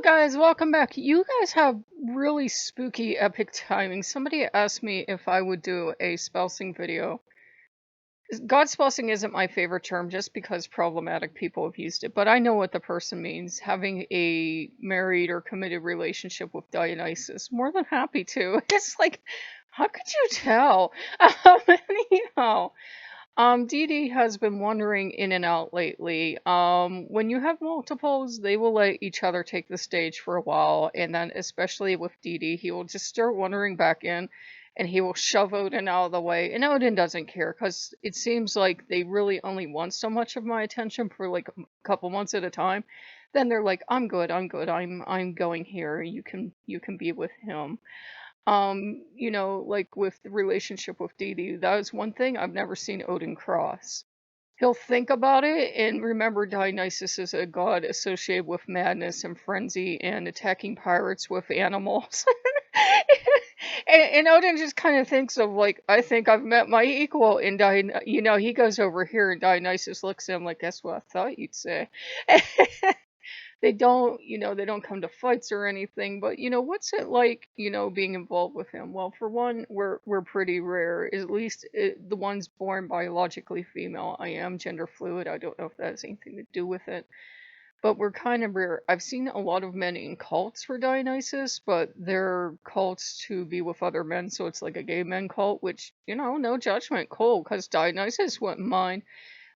Hello, guys. Welcome back. You guys have really spooky, epic timing. Somebody asked me if I would do a spelsing video. God spelsing isn't my favorite term just because problematic people have used it, but I know what the person means. Having a married or committed relationship with Dionysus. More than happy to. It's like, how could you tell? Anyhow. Dee Dee has been wandering in and out lately. When you have multiples, they will let each other take the stage for a while, and then especially with Dee Dee, he will just start wandering back in, and he will shove Odin out of the way. And Odin doesn't care because it seems like they really only want so much of my attention for like a couple months at a time. Then they're like, "I'm good, I'm good, I'm going here. You can be with him." Like with the relationship with Dee Dee, that was one thing I've never seen Odin cross. He'll think about it and remember Dionysus is a god associated with madness and frenzy and attacking pirates with animals. And Odin just kind of thinks of like, I think I've met my equal. And he goes over here and Dionysus looks at him like, "Guess what I thought you'd say." They don't come to fights or anything, but what's it like, being involved with him? Well, for one, we're pretty rare, at least the ones born biologically female. I am gender fluid. I don't know if that has anything to do with it, but we're kind of rare. I've seen a lot of men in cults for Dionysus, but they're cults to be with other men, so it's like a gay men cult, which, no judgment, cool, because Dionysus wouldn't mind.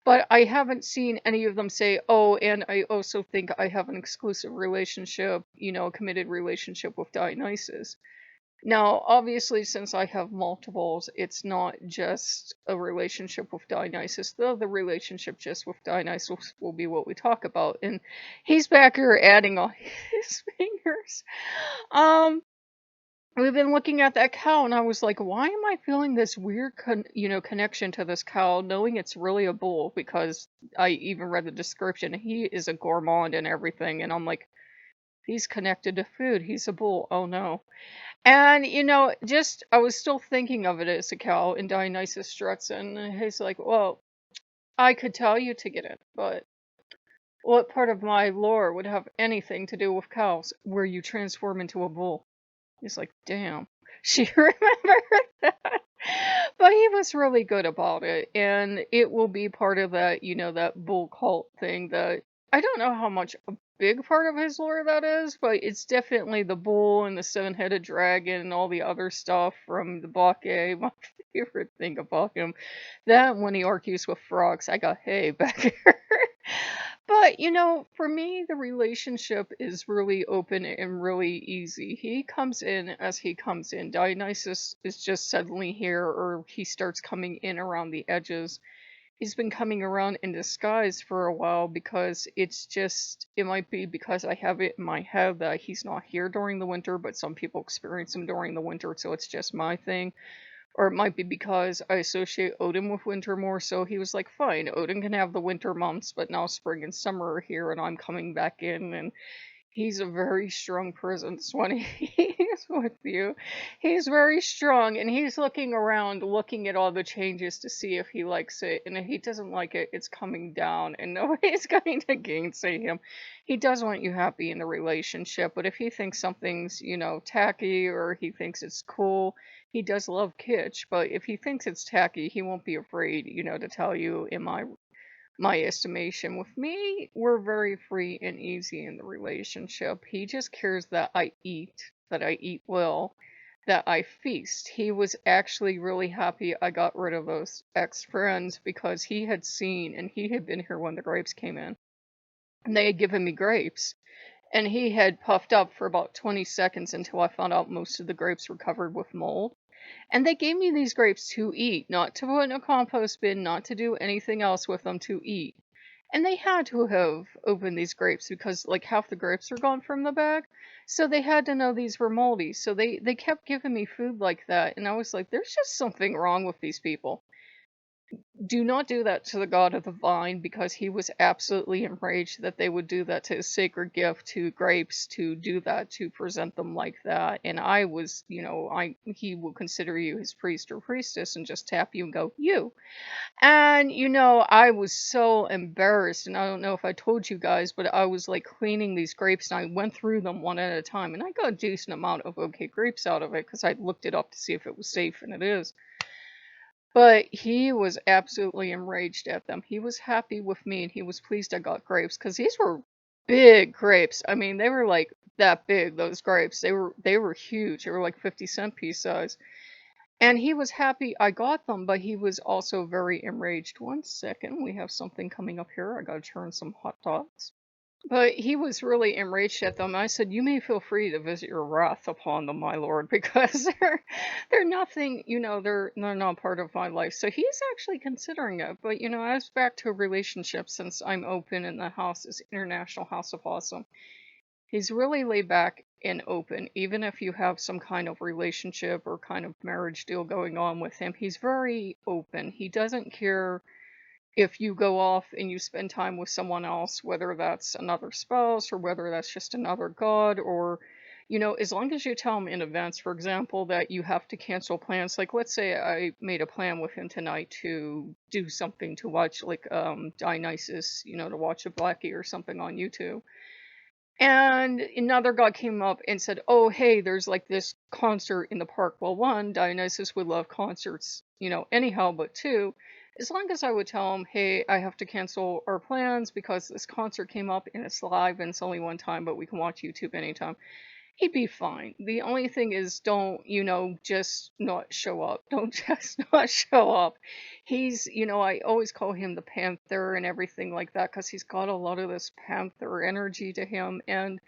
But I haven't seen any of them say, "Oh, and I also think I have an exclusive relationship, a committed relationship with Dionysus." Now, obviously, since I have multiples, it's not just a relationship with Dionysus, though the relationship just with Dionysus will be what we talk about. And he's back here adding all his fingers. Um, We've been looking at that cow, and I was like, why am I feeling this weird, connection to this cow, knowing it's really a bull? Because I even read the description. He is a gourmand and everything, and I'm like, he's connected to food. He's a bull. Oh no. And just I was still thinking of it as a cow, and Dionysus struts in, and he's like, well, I could tell you to get it, but what part of my lore would have anything to do with cows where you transform into a bull? He's like, damn, she remembered that. But he was really good about it, and it will be part of that, that bull cult thing that I don't know how much a big part of his lore that is, but it's definitely the bull and the seven-headed dragon and all the other stuff from the Bacchae. My favorite thing about him. That when he argues with frogs, I got hay back here. But, for me, the relationship is really open and really easy. He comes in as he comes in. Dionysus is just suddenly here, or he starts coming in around the edges. He's been coming around in disguise for a while because it might be because I have it in my head that he's not here during the winter, but some people experience him during the winter, so it's just my thing. Or it might be because I associate Odin with winter more, so he was like, fine, Odin can have the winter months, but now spring and summer are here and I'm coming back in, and he's a very strong presence when he's with you. He's very strong, and he's looking around, looking at all the changes to see if he likes it, and if he doesn't like it, it's coming down, and nobody's going to gainsay him. He does want you happy in the relationship, but if he thinks something's, tacky, or he thinks it's cool, he does love kitsch, but if he thinks it's tacky, he won't be afraid, to tell you in my estimation. With me, we're very free and easy in the relationship. He just cares that I eat well, that I feast. He was actually really happy I got rid of those ex-friends because he had seen and he had been here when the grapes came in. And they had given me grapes. And he had puffed up for about 20 seconds until I found out most of the grapes were covered with mold. And they gave me these grapes to eat, not to put in a compost bin, not to do anything else with them, to eat. And they had to have opened these grapes because like half the grapes are gone from the bag. So they had to know these were moldy. So they kept giving me food like that. And I was like, there's just something wrong with these people. Do not do that to the god of the vine, because he was absolutely enraged that they would do that to his sacred gift, to grapes, to do that, to present them like that. And I was, he will consider you his priest or priestess and just tap you and go, you. And, I was so embarrassed. And I don't know if I told you guys, but I was like cleaning these grapes and I went through them one at a time. And I got a decent amount of okay grapes out of it because I looked it up to see if it was safe, and it is. But he was absolutely enraged at them. He was happy with me and he was pleased I got grapes because these were big grapes. I mean, they were like that big, those grapes. They were huge. They were like 50-cent piece size. And he was happy I got them, but he was also very enraged. One second, we have something coming up here. I gotta turn some hot dogs. But he was really enraged at them. I said, "You may feel free to visit your wrath upon them, my lord, because they're nothing. They're not part of my life." So he's actually considering it. But as back to relationships, since I'm open and the house is International House of Awesome, he's really laid back and open. Even if you have some kind of relationship or kind of marriage deal going on with him, he's very open. He doesn't care if you go off and you spend time with someone else, whether that's another spouse or whether that's just another god, or, as long as you tell him in advance, for example, that you have to cancel plans. Like, let's say I made a plan with him tonight to do something, to watch, like, Dionysus, to watch a Blackie or something on YouTube. And another god came up and said, "Oh, hey, there's like this concert in the park." Well, one, Dionysus would love concerts, anyhow, but two, as long as I would tell him, "Hey, I have to cancel our plans because this concert came up and it's live and it's only one time, but we can watch YouTube anytime," he'd be fine. The only thing is, don't, just not show up. Don't just not show up. He's, I always call him the Panther and everything like that because he's got a lot of this Panther energy to him. And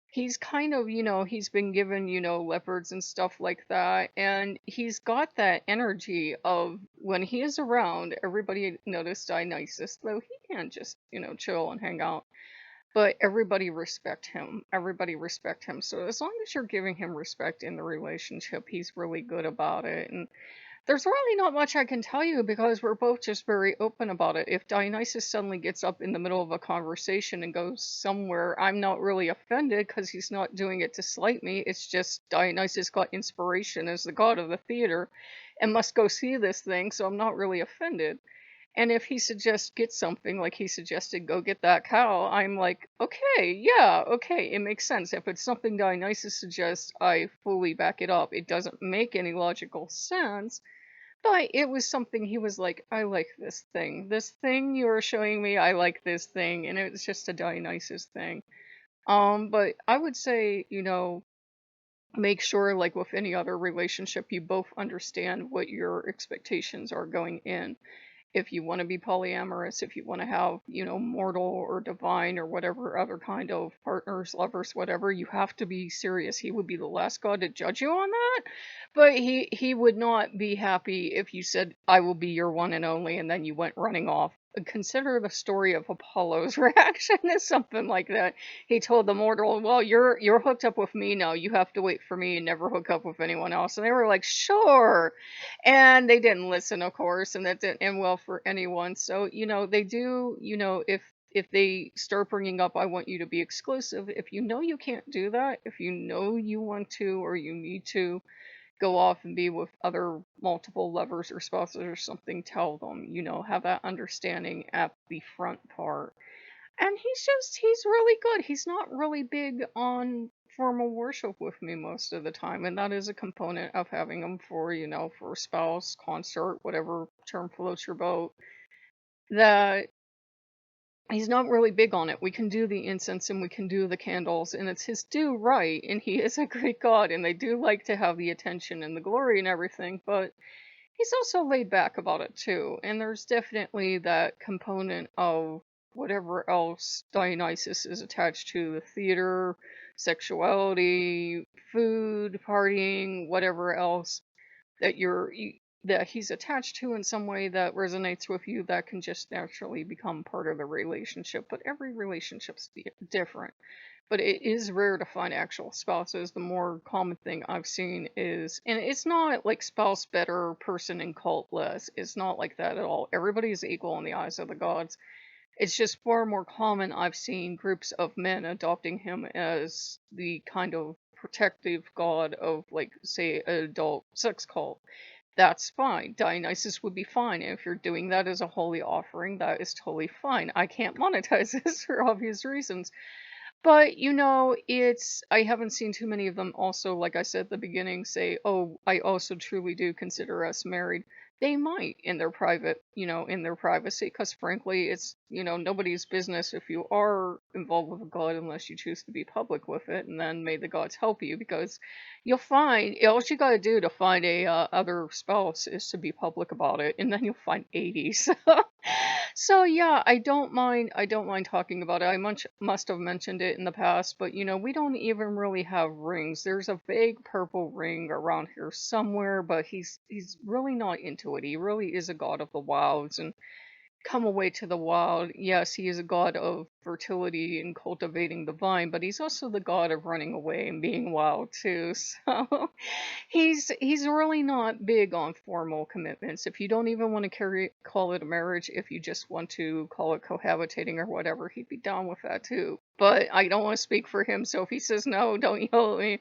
he's kind of, he's been given, leopards and stuff like that. And he's got that energy of when he is around, everybody noticed Dionysus, though he can't just, chill and hang out, but everybody respect him. Everybody respect him. So as long as you're giving him respect in the relationship, he's really good about it. And there's really not much I can tell you because we're both just very open about it. If Dionysus suddenly gets up in the middle of a conversation and goes somewhere, I'm not really offended because he's not doing it to slight me. It's just Dionysus got inspiration as the god of the theater and must go see this thing, so I'm not really offended. And if he suggests get something, like he suggested go get that cow, I'm like, okay, yeah, okay, it makes sense. If it's something Dionysus suggests, I fully back it up. It doesn't make any logical sense, but it was something he was like, I like this thing. This thing you are showing me, I like this thing. And it was just a Dionysus thing. But I would say, make sure, like with any other relationship, you both understand what your expectations are going in. If you want to be polyamorous, if you want to have, mortal or divine or whatever other kind of partners, lovers, whatever, you have to be serious. He would be the last god to judge you on that. But he would not be happy if you said, "I will be your one and only," and then you went running off. Consider the story of Apollo's reaction to something like that. He told the mortal, "Well, you're hooked up with me now. You have to wait for me and never hook up with anyone else." And they were like, "Sure." And they didn't listen, of course, and that didn't end well for anyone. So, they do, if they start bringing up, "I want you to be exclusive," if you know you can't do that, if you know you want to or you need to go off and be with other multiple lovers or spouses or something, tell them, have that understanding at the front part. And he's really good. He's not really big on formal worship with me most of the time. And that is a component of having him for, for spouse, consort, whatever term floats your boat. That he's not really big on it. We can do the incense and we can do the candles, and it's his due right. And he is a great God, and they do like to have the attention and the glory and everything. But he's also laid back about it too. And there's definitely that component of whatever else Dionysus is attached to: the theater, sexuality, food, partying, whatever else that that he's attached to in some way that resonates with you, that can just naturally become part of the relationship. But every relationship's different. but it is rare to find actual spouses. The more common thing I've seen is, and it's not like spouse better, person in cult less. It's not like that at all. Everybody is equal in the eyes of the gods. It's just far more common. I've seen groups of men adopting him as the kind of protective god of, like, say, an adult sex cult. That's fine. Dionysus would be fine. And if you're doing that as a holy offering, that is totally fine. I can't monetize this for obvious reasons. But, I haven't seen too many of them also, like I said at the beginning, say, oh, I also truly do consider us married. They might in their in their privacy, because frankly, it's, nobody's business if you are involved with a god unless you choose to be public with it, and then may the gods help you, because you'll find, all you gotta do to find a other spouse is to be public about it, and then you'll find 80s. So yeah, I don't mind talking about it. I must have mentioned it in the past, but we don't even really have rings. There's a vague purple ring around here somewhere, but he's really not into it. He really is a god of the wilds, and come away to the wild. Yes, he is a god of fertility and cultivating the vine, but he's also the god of running away and being wild too. So he's really not big on formal commitments. If you don't even want to call it a marriage, if you just want to call it cohabitating or whatever, he'd be down with that too. But I don't want to speak for him, so if he says no, don't yell at me.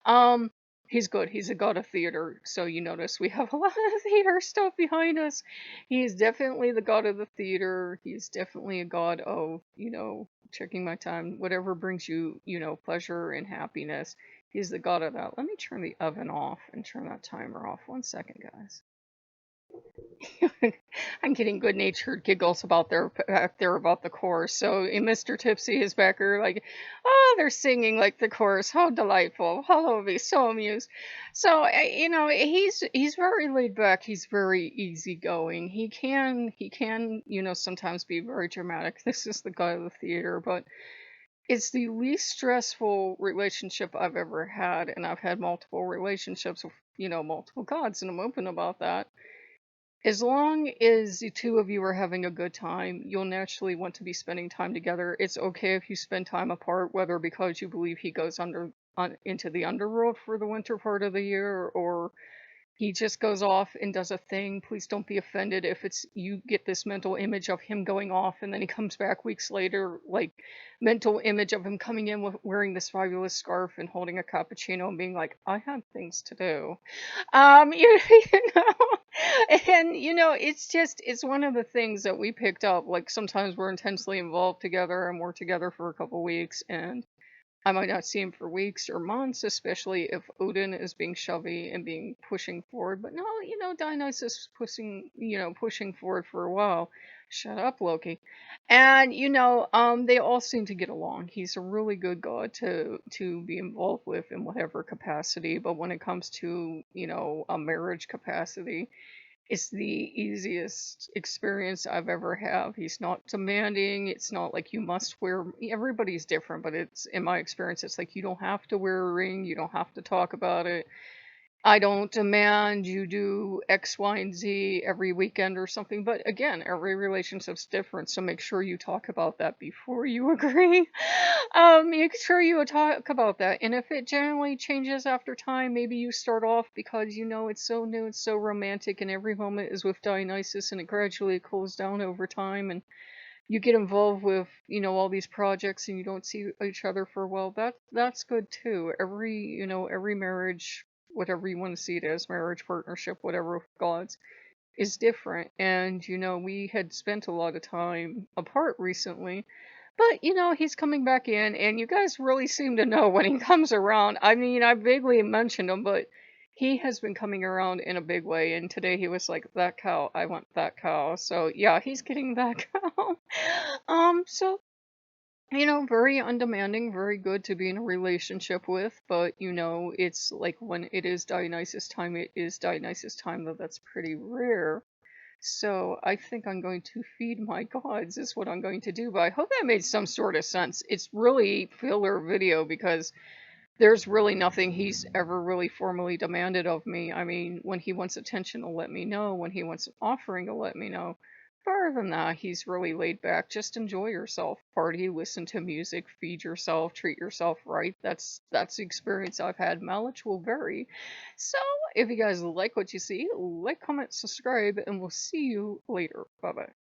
Um, he's good. He's a god of theater, so you notice we have a lot of theater stuff behind us. He's definitely the god of the theater. He's definitely a god of, checking my time, whatever brings you, pleasure and happiness. He's the god of that. Let me turn the oven off and turn that timer off. 1 second, guys. I'm getting good-natured giggles back there about the chorus. So Mr. Tipsy is back here like, oh, they're singing like the chorus. How delightful! How lovely! So amused. So he's very laid back. He's very easygoing. He can sometimes be very dramatic. This is the guy of the theater, but it's the least stressful relationship I've ever had, and I've had multiple relationships with multiple gods, and I'm open about that. As long as the two of you are having a good time, you'll naturally want to be spending time together. It's okay if you spend time apart, whether because you believe he goes into the underworld for the winter part of the year, or he just goes off and does a thing. Please don't be offended if it's you get this mental image of him going off and then he comes back weeks later, like mental image of him coming in with wearing this fabulous scarf and holding a cappuccino and being like, I have things to do. You know, and it's one of the things that we picked up. Like sometimes we're intensely involved together and we're together for a couple weeks, and I might not see him for weeks or months, especially if Odin is being shovey and being pushing forward. But no, Dionysus is pushing forward for a while. Shut up, Loki. And they all seem to get along. He's a really good god to be involved with in whatever capacity. But when it comes to a marriage capacity, it's the easiest experience I've ever had. He's not demanding. It's not like you must wear. Everybody's different, but it's in my experience, it's like you don't have to wear a ring. You don't have to talk about it. I don't demand you do X, Y, and Z every weekend or something. But again, every relationship's different, so make sure you talk about that before you agree. Make sure you talk about that. And if it generally changes after time, maybe you start off because it's so new, it's so romantic, and every moment is with Dionysus, and it gradually cools down over time, and you get involved with all these projects and you don't see each other for a while. That's good too. Every marriage, whatever you want to see it as, marriage, partnership, whatever, with gods, is different. And we had spent a lot of time apart recently, but he's coming back in, and you guys really seem to know when he comes around. I mean, I vaguely mentioned him, but he has been coming around in a big way, and today he was like, that cow, I want that cow. So yeah, he's getting that cow. So very undemanding, very good to be in a relationship with, but it's like when it is Dionysus time, it is Dionysus time, though that's pretty rare. So I think I'm going to feed my gods is what I'm going to do, but I hope that made some sort of sense. It's really filler video because there's really nothing he's ever really formally demanded of me. I mean, when he wants attention, he'll let me know. When he wants an offering, he'll let me know. But other than that, he's really laid back. Just enjoy yourself, party, listen to music, feed yourself, treat yourself right. That's the experience I've had. Mileage will vary. So if you guys like what you see, like, comment, subscribe, and we'll see you later. Bye bye.